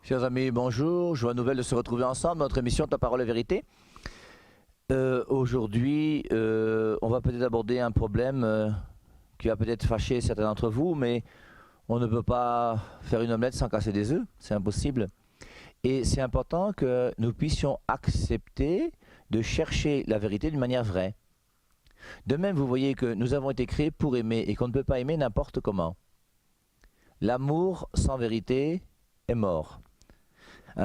Chers amis, bonjour. Joie nouvelle de se retrouver ensemble dans notre émission Ta parole est vérité. Aujourd'hui, on va peut-être aborder un problème qui va peut-être fâcher certains d'entre vous, mais on ne peut pas faire une omelette sans casser des œufs, c'est impossible. Et c'est important que nous puissions accepter de chercher la vérité d'une manière vraie. De même, vous voyez que nous avons été créés pour aimer et qu'on ne peut pas aimer n'importe comment. L'amour sans vérité est mort.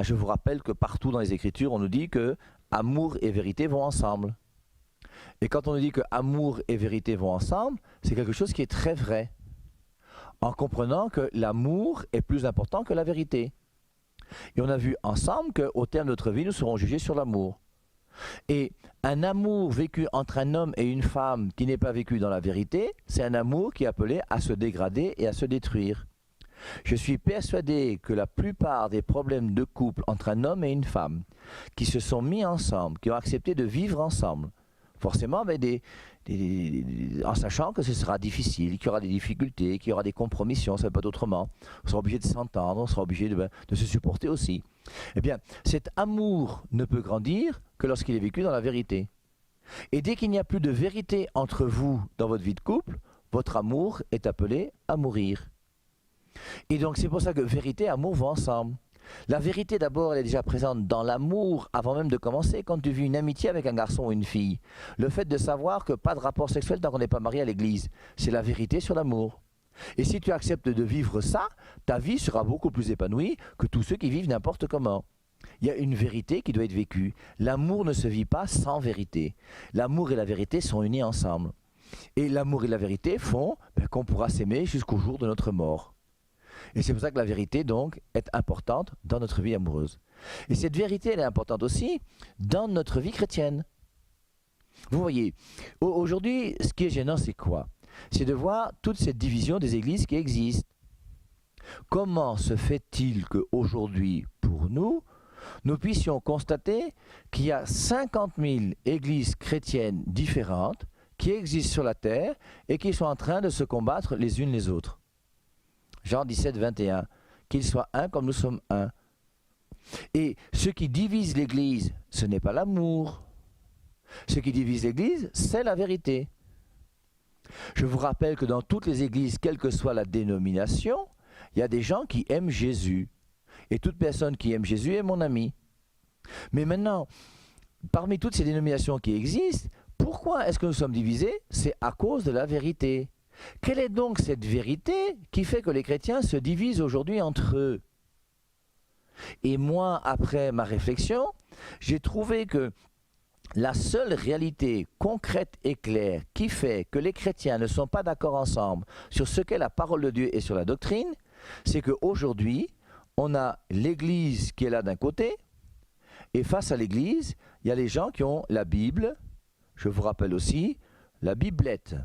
Je vous rappelle que partout dans les Écritures, on nous dit que amour et vérité vont ensemble. Et quand on nous dit que amour et vérité vont ensemble, c'est quelque chose qui est très vrai. En comprenant que l'amour est plus important que la vérité. Et on a vu ensemble qu'au terme de notre vie, nous serons jugés sur l'amour. Et un amour vécu entre un homme et une femme qui n'est pas vécu dans la vérité, c'est un amour qui est appelé à se dégrader et à se détruire. Je suis persuadé que la plupart des problèmes de couple entre un homme et une femme qui se sont mis ensemble, qui ont accepté de vivre ensemble, forcément en sachant que ce sera difficile, qu'il y aura des difficultés, qu'il y aura des compromissions, ça ne peut pas autrement, on sera obligé de s'entendre, on sera obligé de se supporter aussi. Eh bien, cet amour ne peut grandir que lorsqu'il est vécu dans la vérité. Et dès qu'il n'y a plus de vérité entre vous dans votre vie de couple, votre amour est appelé à mourir. Et donc c'est pour ça que vérité et amour vont ensemble. La vérité d'abord elle est déjà présente dans l'amour avant même de commencer. Quand tu vis une amitié avec un garçon ou une fille, le fait de savoir que pas de rapport sexuel tant qu'on n'est pas marié à l'église, c'est la vérité sur l'amour. Et si tu acceptes de vivre ça, ta vie sera beaucoup plus épanouie que tous ceux qui vivent n'importe comment. Il y a une vérité qui doit être vécue. L'amour ne se vit pas sans vérité. L'amour et la vérité sont unis ensemble. Et l'amour et la vérité font qu'on pourra s'aimer jusqu'au jour de notre mort. Et c'est pour ça que la vérité, donc, est importante dans notre vie amoureuse. Et cette vérité, elle est importante aussi dans notre vie chrétienne. Vous voyez, aujourd'hui, ce qui est gênant, c'est quoi? C'est de voir toute cette division des églises qui existent. Comment se fait-il qu'aujourd'hui, pour nous, nous puissions constater qu'il y a 50 000 églises chrétiennes différentes qui existent sur la terre et qui sont en train de se combattre les unes les autres? Jean 17, 21, qu'ils soient un comme nous sommes un. Et ce qui divise l'Église, ce n'est pas l'amour. Ce qui divise l'Église, c'est la vérité. Je vous rappelle que dans toutes les églises, quelle que soit la dénomination, il y a des gens qui aiment Jésus. Et toute personne qui aime Jésus est mon ami. Mais maintenant, parmi toutes ces dénominations qui existent, pourquoi est-ce que nous sommes divisés? C'est à cause de la vérité. Quelle est donc cette vérité qui fait que les chrétiens se divisent aujourd'hui entre eux? Et moi, après ma réflexion, j'ai trouvé que la seule réalité concrète et claire qui fait que les chrétiens ne sont pas d'accord ensemble sur ce qu'est la parole de Dieu et sur la doctrine, c'est qu'aujourd'hui, on a l'Église qui est là d'un côté, et face à l'Église, il y a les gens qui ont la Bible, je vous rappelle aussi, la Biblette,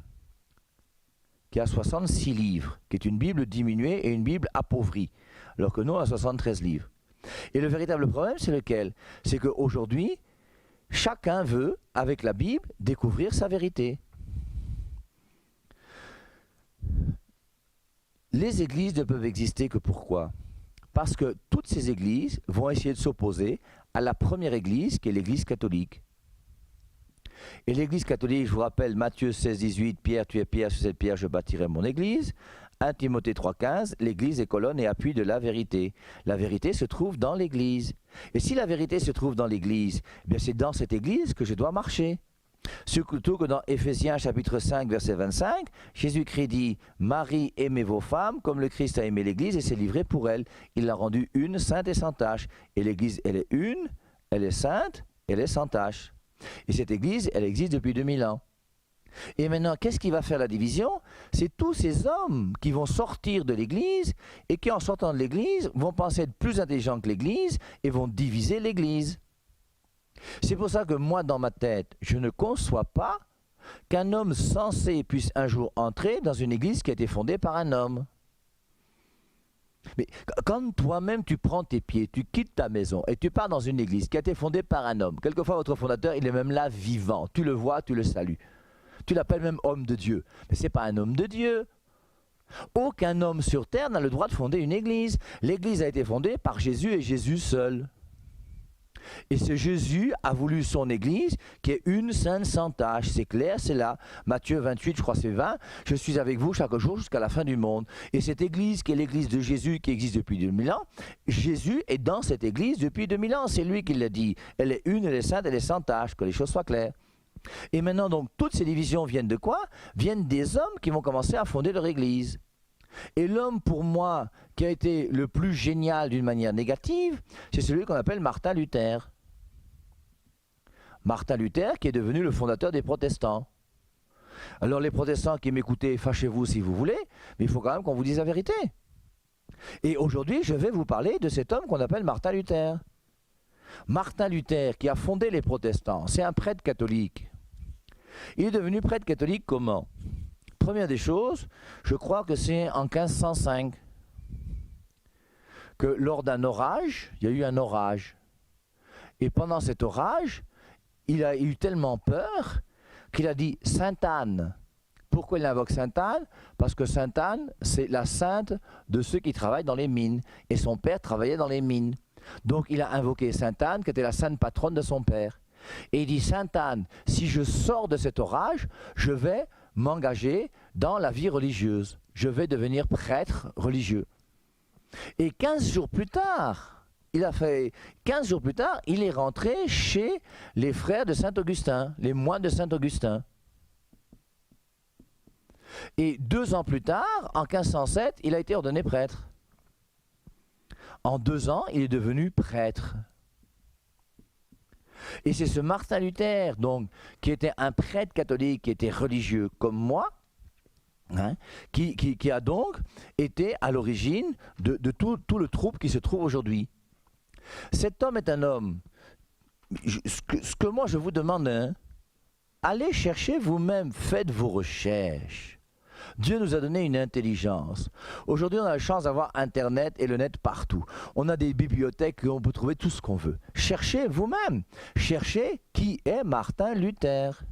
qui a 66 livres, qui est une Bible diminuée et une Bible appauvrie, alors que nous, on a 73 livres. Et le véritable problème, c'est lequel? C'est qu'aujourd'hui, chacun veut, avec la Bible, découvrir sa vérité. Les églises ne peuvent exister que pourquoi? Parce que toutes ces églises vont essayer de s'opposer à la première église, qui est l'église catholique. Et l'église catholique, je vous rappelle, Matthieu 16, 18, Pierre, tu es pierre, sur cette pierre je bâtirai mon église. 1 Timothée 3, 15, l'église est colonne et appui de la vérité. La vérité se trouve dans l'église. Et si la vérité se trouve dans l'église, eh bien c'est dans cette église que je dois marcher. Surtout que dans Éphésiens chapitre 5, verset 25, Jésus-Christ dit « Marie, aimez vos femmes comme le Christ a aimé l'église et s'est livré pour elle. Il l'a rendue une, sainte et sans tache. » Et l'église, elle est une, elle est sainte, elle est sans tache. Et cette église, elle existe depuis 2000 ans. Et maintenant, qu'est-ce qui va faire la division? C'est tous ces hommes qui vont sortir de l'église et qui, en sortant de l'église, vont penser être plus intelligents que l'église et vont diviser l'église. C'est pour ça que moi, dans ma tête, je ne conçois pas qu'un homme sensé puisse un jour entrer dans une église qui a été fondée par un homme. Mais quand toi-même tu prends tes pieds, tu quittes ta maison et tu pars dans une église qui a été fondée par un homme, quelquefois votre fondateur il est même là vivant, tu le vois, tu le salues, tu l'appelles même homme de Dieu, mais ce n'est pas un homme de Dieu. Aucun homme sur terre n'a le droit de fonder une église. L'église a été fondée par Jésus et Jésus seul. Et ce Jésus a voulu son église qui est une sainte sans tache. C'est clair, c'est là. Matthieu 28, je crois c'est 20. Je suis avec vous chaque jour jusqu'à la fin du monde. Et cette église qui est l'église de Jésus qui existe depuis 2000 ans, Jésus est dans cette église depuis 2000 ans. C'est lui qui l'a dit. Elle est une, elle est sainte, elle est sans tache. Que les choses soient claires. Et maintenant, donc, toutes ces divisions viennent de quoi? Viennent des hommes qui vont commencer à fonder leur église. Et l'homme, pour moi, qui a été le plus génial d'une manière négative, c'est celui qu'on appelle Martin Luther. Martin Luther, qui est devenu le fondateur des protestants. Alors les protestants qui m'écoutez, fâchez-vous si vous voulez, mais il faut quand même qu'on vous dise la vérité. Et aujourd'hui, je vais vous parler de cet homme qu'on appelle Martin Luther. Martin Luther, qui a fondé les protestants, c'est un prêtre catholique. Il est devenu prêtre catholique comment? Première des choses, je crois que c'est en 1505 que lors d'un orage, il y a eu un orage. Et pendant cet orage, il a eu tellement peur qu'il a dit Sainte Anne. Pourquoi il invoque Sainte Anne? Parce que Sainte Anne, c'est la sainte de ceux qui travaillent dans les mines. Et son père travaillait dans les mines. Donc il a invoqué Sainte Anne, qui était la sainte patronne de son père. Et il dit Sainte Anne, si je sors de cet orage, je vais m'engager dans la vie religieuse. Je vais devenir prêtre religieux. Et 15 jours plus tard, il est rentré chez les frères de Saint-Augustin, les moines de Saint-Augustin. Et 2 ans plus tard, en 1507, il a été ordonné prêtre. En 2 ans, il est devenu prêtre. Et c'est ce Martin Luther, donc, qui était un prêtre catholique, qui était religieux comme moi, hein, qui a donc été à l'origine de tout le trouble qui se trouve aujourd'hui. Cet homme est un homme, ce que moi je vous demande, hein, allez chercher vous-même, faites vos recherches. Dieu nous a donné une intelligence. Aujourd'hui, on a la chance d'avoir Internet et le net partout. On a des bibliothèques où on peut trouver tout ce qu'on veut. Cherchez vous-même. Cherchez qui est Martin Luther.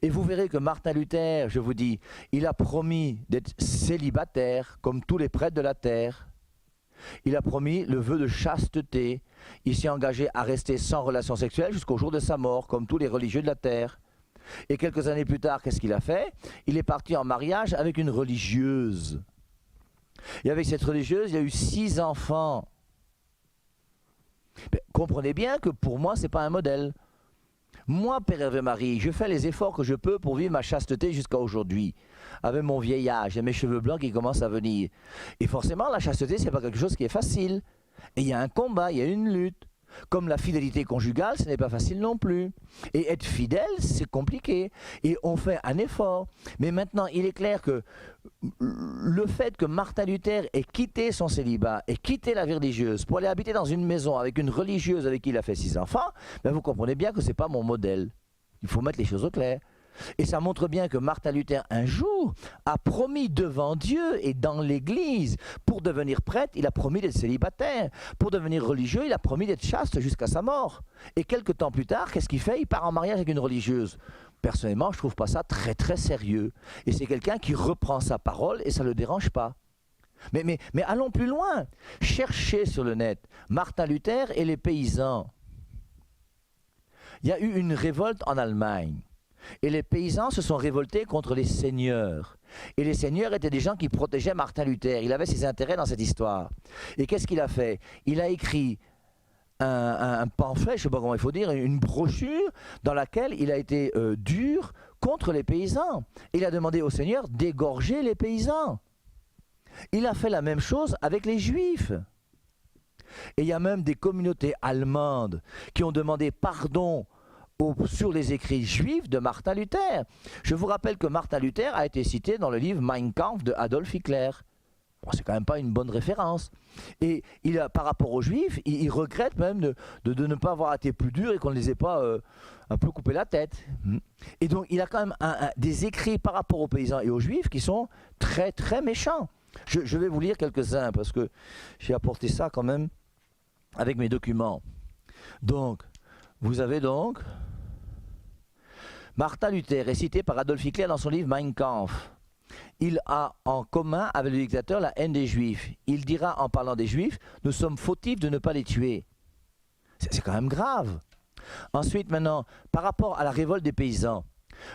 Et vous verrez que Martin Luther, je vous dis, il a promis d'être célibataire comme tous les prêtres de la terre. Il a promis le vœu de chasteté. Il s'est engagé à rester sans relation sexuelle jusqu'au jour de sa mort, comme tous les religieux de la terre. Et quelques années plus tard, qu'est-ce qu'il a fait? Il est parti en mariage avec une religieuse. Et avec cette religieuse, il a eu 6 enfants. Mais comprenez bien que pour moi, ce n'est pas un modèle. Moi, Père Hervé Marie, je fais les efforts que je peux pour vivre ma chasteté jusqu'à aujourd'hui. Avec mon vieil âge et mes cheveux blancs qui commencent à venir. Et forcément, la chasteté, ce n'est pas quelque chose qui est facile. Et il y a un combat, il y a une lutte. Comme la fidélité conjugale, ce n'est pas facile non plus. Et être fidèle, c'est compliqué. Et on fait un effort. Mais maintenant, il est clair que le fait que Martin Luther ait quitté son célibat et quitté la vie religieuse pour aller habiter dans une maison avec une religieuse avec qui il a fait 6 enfants, ben vous comprenez bien que ce n'est pas mon modèle. Il faut mettre les choses au clair. Et ça montre bien que Martin Luther, un jour, a promis devant Dieu et dans l'Église, pour devenir prêtre, il a promis d'être célibataire. Pour devenir religieux, il a promis d'être chaste jusqu'à sa mort. Et quelques temps plus tard, qu'est-ce qu'il fait? Il part en mariage avec une religieuse. Personnellement, je ne trouve pas ça très très sérieux. Et c'est quelqu'un qui reprend sa parole et ça ne le dérange pas. Mais allons plus loin. Cherchez sur le net Martin Luther et les paysans. Il y a eu une révolte en Allemagne. Et les paysans se sont révoltés contre les seigneurs. Et les seigneurs étaient des gens qui protégeaient Martin Luther. Il avait ses intérêts dans cette histoire. Et qu'est-ce qu'il a fait? Il a écrit un pamphlet, je ne sais pas comment il faut dire, une brochure dans laquelle il a été dur contre les paysans. Il a demandé au Seigneur d'égorger les paysans. Il a fait la même chose avec les Juifs. Et il y a même des communautés allemandes qui ont demandé pardon sur les écrits juifs de Martin Luther. Je vous rappelle que Martin Luther a été cité dans le livre Mein Kampf de Adolf Hitler. Bon, c'est quand même pas une bonne référence. Et par rapport aux juifs, il regrette même de ne pas avoir été plus dur et qu'on ne les ait pas un peu coupé la tête. Et donc il a quand même des écrits par rapport aux paysans et aux juifs qui sont très très méchants. Je vais vous lire quelques-uns parce que j'ai apporté ça quand même avec mes documents. Donc, vous avez donc Martin Luther est cité par Adolf Hitler dans son livre Mein Kampf. il a en commun avec le dictateur la haine des Juifs. Il dira en parlant des Juifs, nous sommes fautifs de ne pas les tuer. C'est quand même grave. Ensuite, maintenant, par rapport à la révolte des paysans,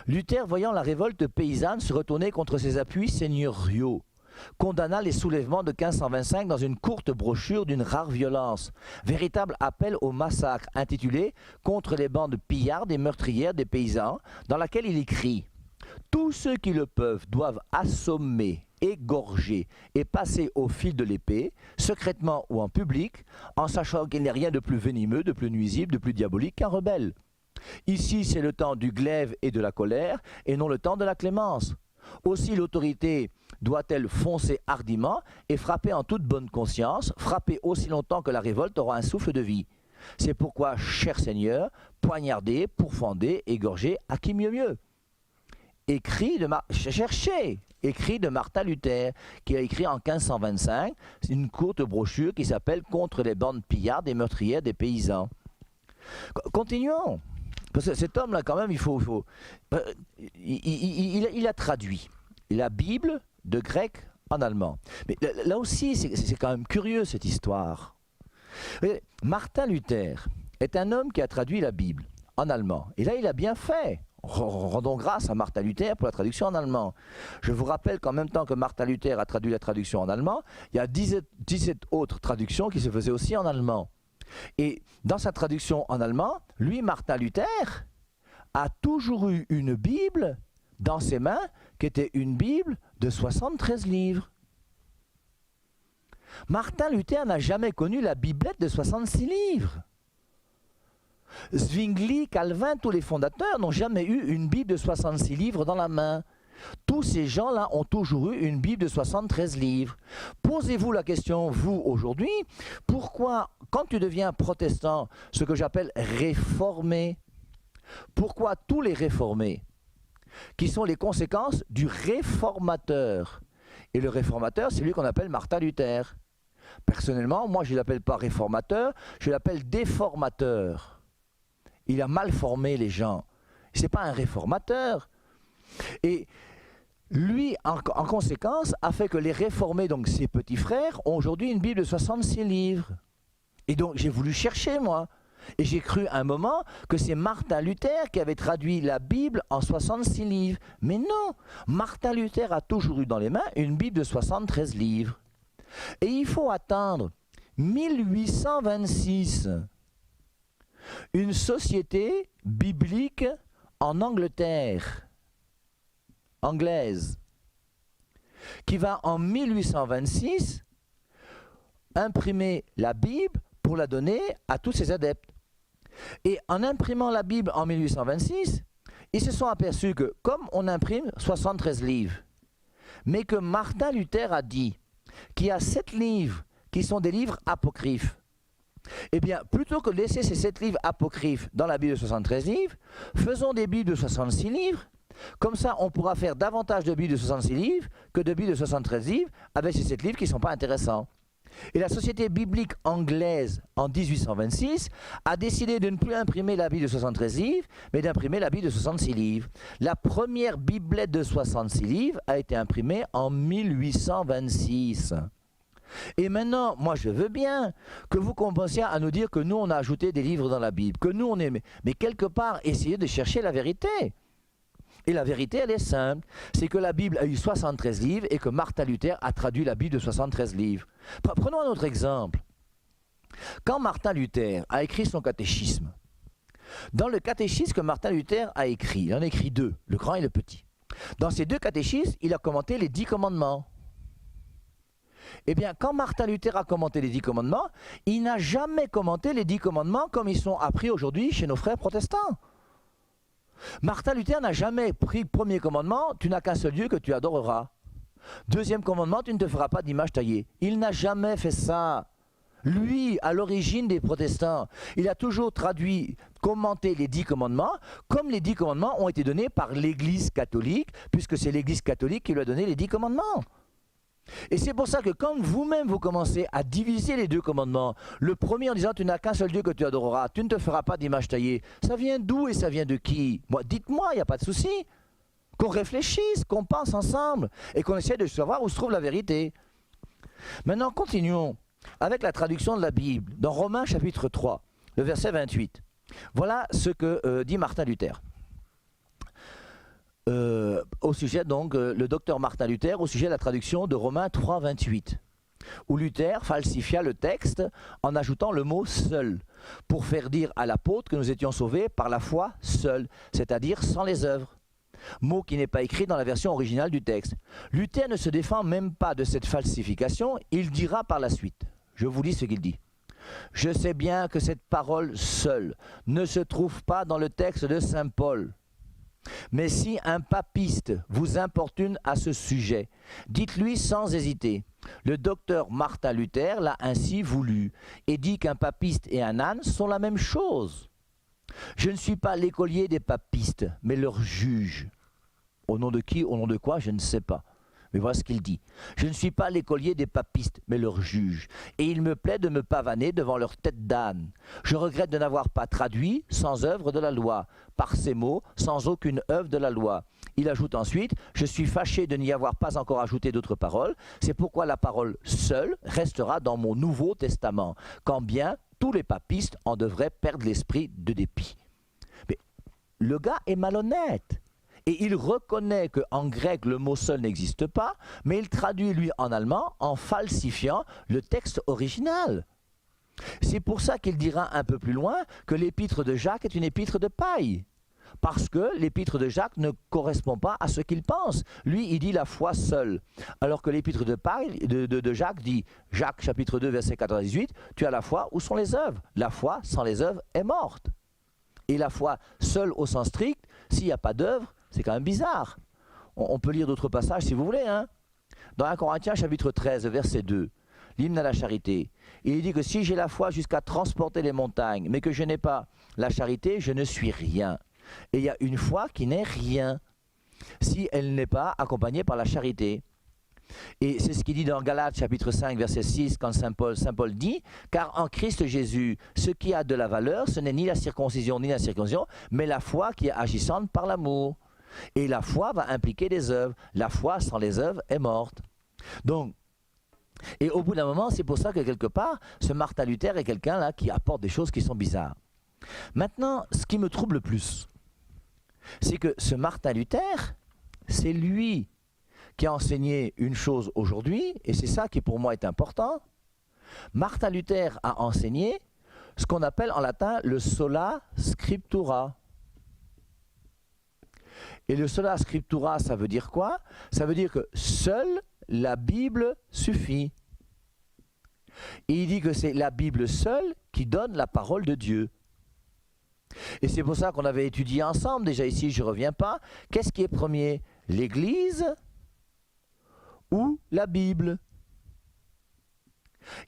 Luther, voyant la révolte paysanne se retourner contre ses appuis seigneuriaux, condamna les soulèvements de 1525 dans une courte brochure d'une rare violence, véritable appel au massacre intitulé « Contre les bandes pillardes et meurtrières des paysans », dans laquelle il écrit « Tous ceux qui le peuvent doivent assommer, égorger et passer au fil de l'épée, secrètement ou en public, en sachant qu'il n'y a rien de plus venimeux, de plus nuisible, de plus diabolique qu'un rebelle. Ici, c'est le temps du glaive et de la colère, et non le temps de la clémence. Aussi l'autorité doit-elle foncer hardiment et frapper en toute bonne conscience, frapper aussi longtemps que la révolte aura un souffle de vie. C'est pourquoi, cher Seigneur, poignarder, pourfender, égorger, à qui mieux. Écrit de Martin Luther, qui a écrit en 1525 une courte brochure qui s'appelle « Contre les bandes pillardes et meurtrières des paysans ». Continuons. Parce que cet homme-là, quand même, il a traduit la Bible de grec en allemand. Mais là aussi, c'est quand même curieux, cette histoire. Martin Luther est un homme qui a traduit la Bible en allemand. Et là, il a bien fait. Rendons grâce à Martin Luther pour la traduction en allemand. Je vous rappelle qu'en même temps que Martin Luther a traduit la traduction en allemand, il y a 17 autres traductions qui se faisaient aussi en allemand. Et dans sa traduction en allemand, lui, Martin Luther, a toujours eu une Bible dans ses mains qui était une Bible de 73 livres. Martin Luther n'a jamais connu la Biblette de 66 livres. Zwingli, Calvin, tous les fondateurs n'ont jamais eu une Bible de 66 livres dans la main. Tous ces gens-là ont toujours eu une Bible de 73 livres. Posez-vous la question, vous, aujourd'hui, pourquoi, quand tu deviens protestant, ce que j'appelle réformé, pourquoi tous les réformés, qui sont les conséquences du réformateur, et le réformateur, c'est lui qu'on appelle Martin Luther. Personnellement, moi, je ne l'appelle pas réformateur, je l'appelle déformateur. Il a mal formé les gens. Ce n'est pas un réformateur. Et lui, en conséquence, a fait que les réformés, donc ses petits frères, ont aujourd'hui une Bible de 66 livres. Et donc, j'ai voulu chercher, moi. Et j'ai cru un moment que c'est Martin Luther qui avait traduit la Bible en 66 livres. Mais non, Martin Luther a toujours eu dans les mains une Bible de 73 livres. Et il faut attendre 1826, une société biblique en Angleterre, anglaise, qui va en 1826 imprimer la Bible pour la donner à tous ses adeptes. Et en imprimant la Bible en 1826, ils se sont aperçus que comme on imprime 73 livres, mais que Martin Luther a dit qu'il y a 7 livres qui sont des livres apocryphes, eh bien, plutôt que de laisser ces 7 livres apocryphes dans la Bible de 73 livres, faisons des Bibles de 66 livres. Comme ça, on pourra faire davantage de Bibles de 66 livres que de Bibles de 73 livres avec ces 7 livres qui ne sont pas intéressants. Et la Société biblique anglaise, en 1826, a décidé de ne plus imprimer la Bible de 73 livres, mais d'imprimer la Bible de 66 livres. La première Biblette de 66 livres a été imprimée en 1826. Et maintenant, moi je veux bien que vous commenciez à nous dire que nous on a ajouté des livres dans la Bible, que nous on aimait, mais quelque part essayez de chercher la vérité. Et la vérité elle est simple, c'est que la Bible a eu 73 livres et que Martin Luther a traduit la Bible de 73 livres. Prenons un autre exemple. Quand Martin Luther a écrit son catéchisme, dans le catéchisme que Martin Luther a écrit, il en a écrit 2, le grand et le petit. Dans ces 2 catéchismes, il a commenté les 10 commandements. Eh bien, quand Martin Luther a commenté les 10 commandements, il n'a jamais commenté les 10 commandements comme ils sont appris aujourd'hui chez nos frères protestants. Martin Luther n'a jamais pris le premier commandement, tu n'as qu'un seul Dieu que tu adoreras. Deuxième commandement, tu ne te feras pas d'image taillée. Il n'a jamais fait ça. Lui, à l'origine des protestants, il a toujours traduit, commenté les 10 commandements, comme les 10 commandements ont été donnés par l'Église catholique, puisque c'est l'Église catholique qui lui a donné les 10 commandements. Et c'est pour ça que quand vous-même vous commencez à diviser les 2 commandements, le premier en disant tu n'as qu'un seul Dieu que tu adoreras, tu ne te feras pas d'image taillée, ça vient d'où et ça vient de qui? Moi, dites-moi, il n'y a pas de souci. qu'on réfléchisse, qu'on pense ensemble et qu'on essaie de savoir où se trouve la vérité. Maintenant, continuons avec la traduction de la Bible dans Romains chapitre 3, le verset 28. Voilà ce que dit Martin Luther. Au sujet donc, le docteur Martin Luther, au sujet de la traduction de Romains 3, 28, où Luther falsifia le texte en ajoutant le mot « seul » pour faire dire à l'apôtre que nous étions sauvés par la foi seule, c'est-à-dire sans les œuvres. Mot qui n'est pas écrit dans la version originale du texte. Luther ne se défend même pas de cette falsification, il dira par la suite. Je vous lis ce qu'il dit. « Je sais bien que cette parole seule ne se trouve pas dans le texte de saint Paul. Mais si un papiste vous importune à ce sujet, dites-lui sans hésiter. Le docteur Martin Luther l'a ainsi voulu et dit qu'un papiste et un âne sont la même chose. Je ne suis pas l'écolier des papistes, mais leur juge. » Au nom de qui, au nom de quoi, je ne sais pas. Mais voilà ce qu'il dit. Je ne suis pas l'écolier des papistes, mais leur juge. Et il me plaît de me pavaner devant leur tête d'âne. Je regrette de n'avoir pas traduit sans œuvre de la loi, par ces mots, sans aucune œuvre de la loi. Il ajoute ensuite, je suis fâché de n'y avoir pas encore ajouté d'autres paroles. C'est pourquoi la parole seule restera dans mon Nouveau Testament, quand bien tous les papistes en devraient perdre l'esprit de dépit. Mais le gars est malhonnête. Et il reconnaît qu'en grec, le mot seul n'existe pas, mais il traduit, lui, en allemand, en falsifiant le texte original. C'est pour ça qu'il dira un peu plus loin que l'épître de Jacques est une épître de paille. Parce que l'épître de Jacques ne correspond pas à ce qu'il pense. Lui, il dit la foi seule. Alors que l'épître de paille de Jacques dit, Jacques chapitre 2, verset 98, tu as la foi, où sont les œuvres? La foi sans les œuvres est morte. Et la foi seule au sens strict, s'il n'y a pas d'œuvre, c'est quand même bizarre. On peut lire d'autres passages si vous voulez. Hein. Dans 1 Corinthiens chapitre 13, verset 2, l'hymne à la charité, il dit que si j'ai la foi jusqu'à transporter les montagnes, mais que je n'ai pas la charité, je ne suis rien. Et il y a une foi qui n'est rien, si elle n'est pas accompagnée par la charité. Et c'est ce qu'il dit dans Galates chapitre 5, verset 6, quand Saint Paul dit « Car en Christ Jésus, ce qui a de la valeur, ce n'est ni la circoncision ni la circoncision, mais la foi qui est agissante par l'amour. » Et la foi va impliquer des œuvres. La foi sans les œuvres est morte. Donc, et au bout d'un moment, c'est pour ça que quelque part, ce Martin Luther est quelqu'un là qui apporte des choses qui sont bizarres. Maintenant, ce qui me trouble le plus, c'est que ce Martin Luther, c'est lui qui a enseigné une chose aujourd'hui, et c'est ça qui pour moi est important. Martin Luther a enseigné ce qu'on appelle en latin le sola scriptura. Et le sola scriptura, ça veut dire quoi? Ça veut dire que seule la Bible suffit. Et il dit que c'est la Bible seule qui donne la parole de Dieu. Et c'est pour ça qu'on avait étudié ensemble, déjà ici je ne reviens pas, qu'est-ce qui est premier? L'Église ou la Bible?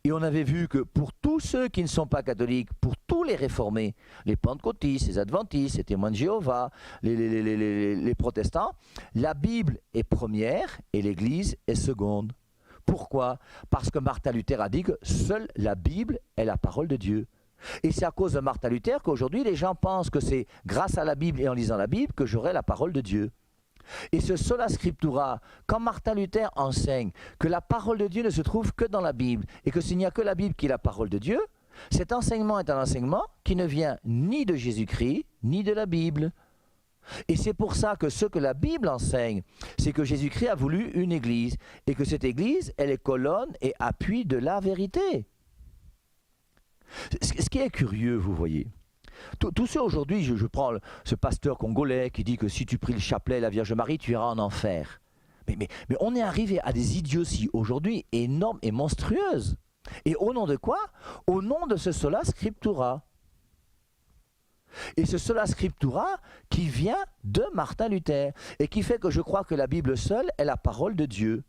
Et on avait vu que pour tous ceux qui ne sont pas catholiques, pour tous les réformés, les pentecôtistes, les adventistes, les témoins de Jéhovah, les protestants, la Bible est première et l'Église est seconde. Pourquoi? Parce que Martin Luther a dit que seule la Bible est la parole de Dieu. Et c'est à cause de Martin Luther qu'aujourd'hui les gens pensent que c'est grâce à la Bible et en lisant la Bible que j'aurai la parole de Dieu. Et ce sola scriptura, quand Martin Luther enseigne que la parole de Dieu ne se trouve que dans la Bible et que s'il n'y a que la Bible qui est la parole de Dieu, cet enseignement est un enseignement qui ne vient ni de Jésus-Christ ni de la Bible. Et c'est pour ça que ce que la Bible enseigne, c'est que Jésus-Christ a voulu une église et que cette église, elle est colonne et appui de la vérité. Ce qui est curieux, vous voyez, tous ceux aujourd'hui, je prends ce pasteur congolais qui dit que si tu pries le chapelet, la Vierge Marie, tu iras en enfer. Mais on est arrivé à des idioties aujourd'hui énormes et monstrueuses. Et au nom de quoi? Au nom de ce sola scriptura. Et ce sola scriptura qui vient de Martin Luther et qui fait que je crois que la Bible seule est la parole de Dieu.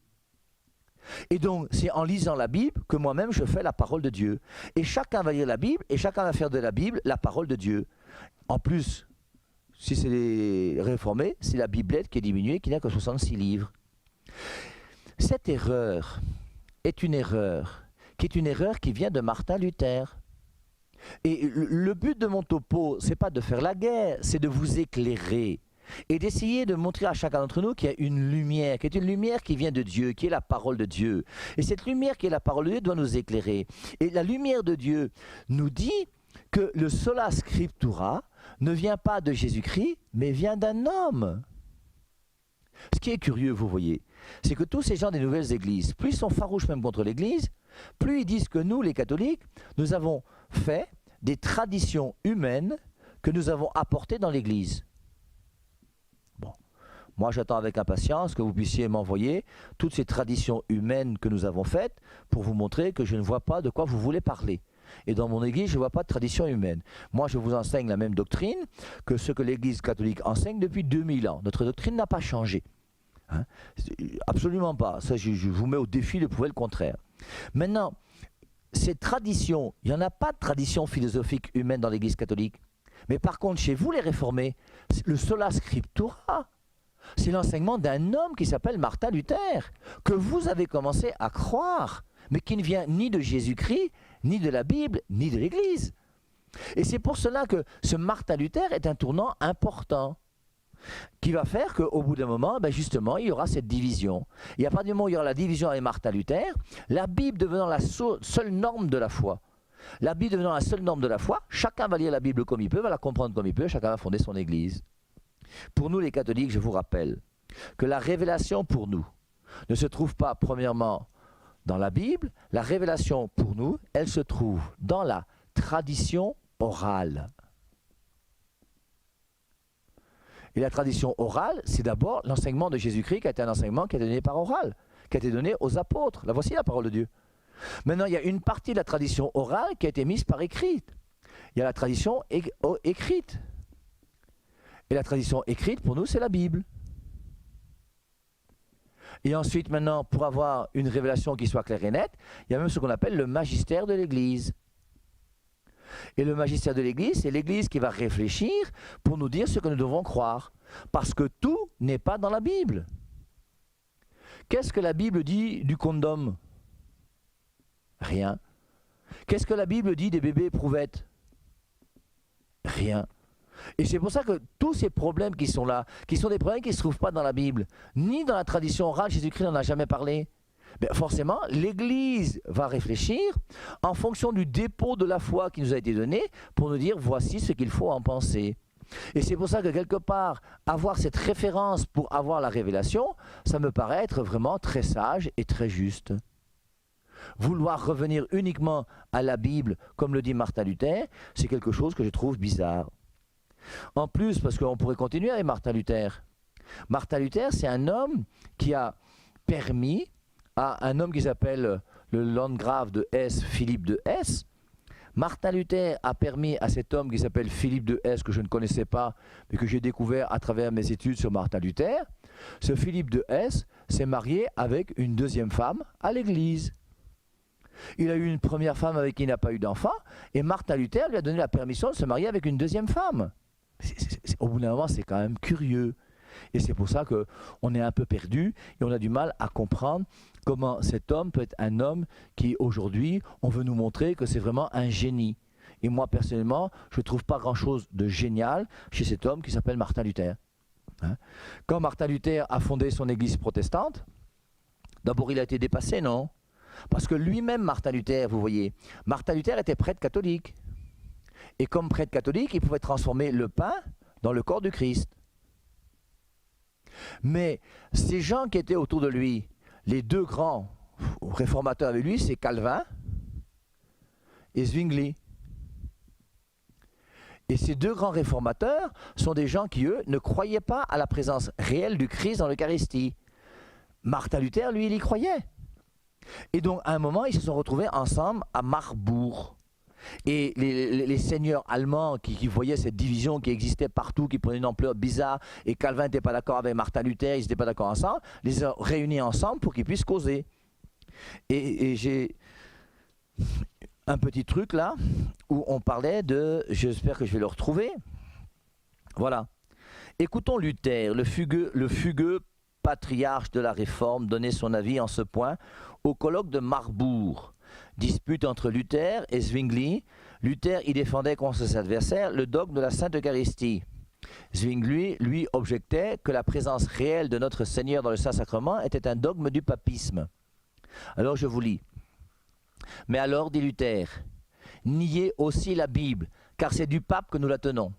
Et donc, c'est en lisant la Bible que moi-même je fais la parole de Dieu. Et chacun va lire la Bible et chacun va faire de la Bible la parole de Dieu. En plus, si c'est les réformés, c'est la Biblette qui est diminuée, qui n'a que 66 livres. Cette erreur est une erreur qui vient de Martin Luther. Et le but de mon topo, ce n'est pas de faire la guerre, c'est de vous éclairer. et d'essayer de montrer à chacun d'entre nous qu'il y a une lumière, qui est une lumière qui vient de Dieu, qui est la parole de Dieu. Et cette lumière qui est la parole de Dieu doit nous éclairer. Et la lumière de Dieu nous dit que le sola scriptura ne vient pas de Jésus-Christ, mais vient d'un homme. Ce qui est curieux, vous voyez, c'est que tous ces gens des nouvelles églises, plus ils sont farouches même contre l'église, plus ils disent que nous, les catholiques, nous avons fait des traditions humaines que nous avons apportées dans l'église. Bon, moi j'attends avec impatience que vous puissiez m'envoyer toutes ces traditions humaines que nous avons faites pour vous montrer que je ne vois pas de quoi vous voulez parler. Et dans mon église, je ne vois pas de tradition humaine. Moi, je vous enseigne la même doctrine que ce que l'église catholique enseigne depuis 2000 ans. Notre doctrine n'a pas changé. Hein? Absolument pas. Ça, je vous mets au défi de prouver le contraire. Maintenant, ces traditions, il n'y en a pas de tradition philosophique humaine dans l'église catholique. Mais par contre, chez vous, les réformés, le sola scriptura, c'est l'enseignement d'un homme qui s'appelle Martin Luther, que vous avez commencé à croire, mais qui ne vient ni de Jésus-Christ, ni de la Bible, ni de l'Église. Et c'est pour cela que ce Martin Luther est un tournant important, qui va faire qu'au bout d'un moment, ben justement, il y aura cette division. Et à partir du moment où il y aura la division avec Martin Luther, la Bible devenant la seule norme de la foi. La Bible devenant la seule norme de la foi, chacun va lire la Bible comme il peut, va la comprendre comme il peut, chacun va fonder son Église. Pour nous les catholiques, je vous rappelle que la révélation pour nous ne se trouve pas premièrement dans la Bible, la révélation pour nous, elle se trouve dans la tradition orale. Et la tradition orale, c'est d'abord l'enseignement de Jésus-Christ qui a été un enseignement qui a été donné par oral, qui a été donné aux apôtres. Là, voici la parole de Dieu. Maintenant, il y a une partie de la tradition orale qui a été mise par écrit. Il y a la tradition écrite. Et la tradition écrite, pour nous, c'est la Bible. Et ensuite, maintenant, pour avoir une révélation qui soit claire et nette, il y a même ce qu'on appelle le magistère de l'Église. Et le magistère de l'Église, c'est l'Église qui va réfléchir pour nous dire ce que nous devons croire. Parce que tout n'est pas dans la Bible. Qu'est-ce que la Bible dit du condom? Rien. Qu'est-ce que la Bible dit des bébés éprouvettes? Rien. Et c'est pour ça que tous ces problèmes qui sont là, qui sont des problèmes qui ne se trouvent pas dans la Bible, ni dans la tradition orale, Jésus-Christ n'en a jamais parlé. Ben forcément, l'Église va réfléchir en fonction du dépôt de la foi qui nous a été donné pour nous dire voici ce qu'il faut en penser. Et c'est pour ça que quelque part, avoir cette référence pour avoir la révélation, ça me paraît être vraiment très sage et très juste. Vouloir revenir uniquement à la Bible, comme le dit Martin Luther, c'est quelque chose que je trouve bizarre. En plus, parce qu'on pourrait continuer avec Martin Luther. Martin Luther, c'est un homme qui a permis à un homme qui s'appelle le landgrave de Hesse, Philippe de Hesse. Martin Luther a permis à cet homme qui s'appelle Philippe de Hesse, que je ne connaissais pas, mais que j'ai découvert à travers mes études sur Martin Luther. Ce Philippe de Hesse s'est marié avec une deuxième femme à l'église. Il a eu une première femme avec qui il n'a pas eu d'enfant, et Martin Luther lui a donné la permission de se marier avec une deuxième femme. Au bout d'un moment, c'est quand même curieux. Et c'est pour ça qu'on est un peu perdu et on a du mal à comprendre comment cet homme peut être un homme qui, aujourd'hui, on veut nous montrer que c'est vraiment un génie. Et moi, personnellement, je ne trouve pas grand-chose de génial chez cet homme qui s'appelle Martin Luther. Hein? Quand Martin Luther a fondé son église protestante, d'abord il a été dépassé, non? Parce que lui-même, Martin Luther, vous voyez, Martin Luther était prêtre catholique. Et comme prêtre catholique, il pouvait transformer le pain dans le corps du Christ. Mais ces gens qui étaient autour de lui, les deux grands réformateurs avec lui, c'est Calvin et Zwingli. Et ces deux grands réformateurs sont des gens qui, eux, ne croyaient pas à la présence réelle du Christ dans l'Eucharistie. Martin Luther, lui, il y croyait. Et donc, à un moment, ils se sont retrouvés ensemble à Marbourg. Et les seigneurs allemands qui voyaient cette division qui existait partout, qui prenait une ampleur bizarre, et Calvin n'était pas d'accord avec Martin Luther, ils n'étaient pas d'accord ensemble, les ont réunis ensemble pour qu'ils puissent causer. Et j'ai un petit truc là, où on parlait de, j'espère que je vais le retrouver, voilà. Écoutons Luther, le fugueux patriarche de la Réforme, donner son avis en ce point au colloque de Marbourg. Dispute entre Luther et Zwingli. Luther y défendait contre ses adversaires le dogme de la Sainte Eucharistie. Zwingli, lui, objectait que la présence réelle de notre Seigneur dans le Saint-Sacrement était un dogme du papisme. Alors je vous lis. Mais alors, dit Luther, niez aussi la Bible, car c'est du pape que nous la tenons.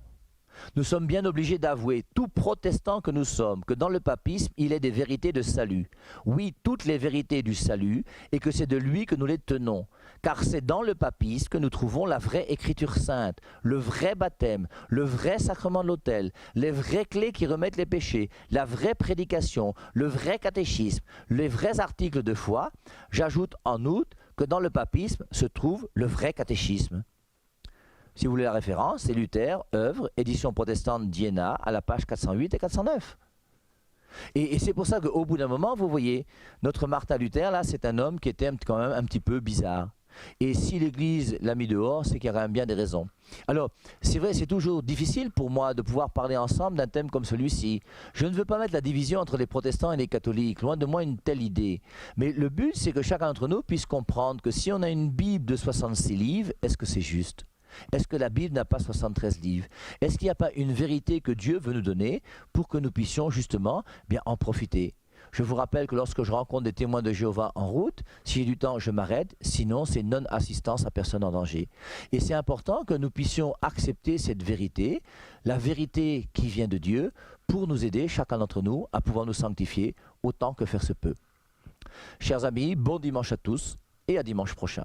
Nous sommes bien obligés d'avouer, tout protestant que nous sommes, que dans le papisme, il est des vérités de salut. Oui, toutes les vérités du salut, et que c'est de lui que nous les tenons. Car c'est dans le papisme que nous trouvons la vraie écriture sainte, le vrai baptême, le vrai sacrement de l'autel, les vraies clés qui remettent les péchés, la vraie prédication, le vrai catéchisme, les vrais articles de foi. J'ajoute en outre que dans le papisme se trouve le vrai catéchisme. Si vous voulez la référence, c'est Luther, œuvre, édition protestante d'Iéna, à la page 408 et 409. Et c'est pour ça qu'au bout d'un moment, vous voyez, notre Martin Luther, là, c'est un homme qui était quand même un petit peu bizarre. Et si l'Église l'a mis dehors, c'est qu'il y a quand même bien des raisons. Alors, c'est vrai, c'est toujours difficile pour moi de pouvoir parler ensemble d'un thème comme celui-ci. Je ne veux pas mettre la division entre les protestants et les catholiques, loin de moi une telle idée. Mais le but, c'est que chacun d'entre nous puisse comprendre que si on a une Bible de 66 livres, est-ce que c'est juste ? Est-ce que la Bible n'a pas 73 livres? Est-ce qu'il n'y a pas une vérité que Dieu veut nous donner pour que nous puissions justement bien en profiter? Je vous rappelle que lorsque je rencontre des témoins de Jéhovah en route, si j'ai du temps, je m'arrête, sinon c'est non-assistance à personne en danger. Et c'est important que nous puissions accepter cette vérité, la vérité qui vient de Dieu, pour nous aider, chacun d'entre nous, à pouvoir nous sanctifier autant que faire se peut. Chers amis, bon dimanche à tous et à dimanche prochain.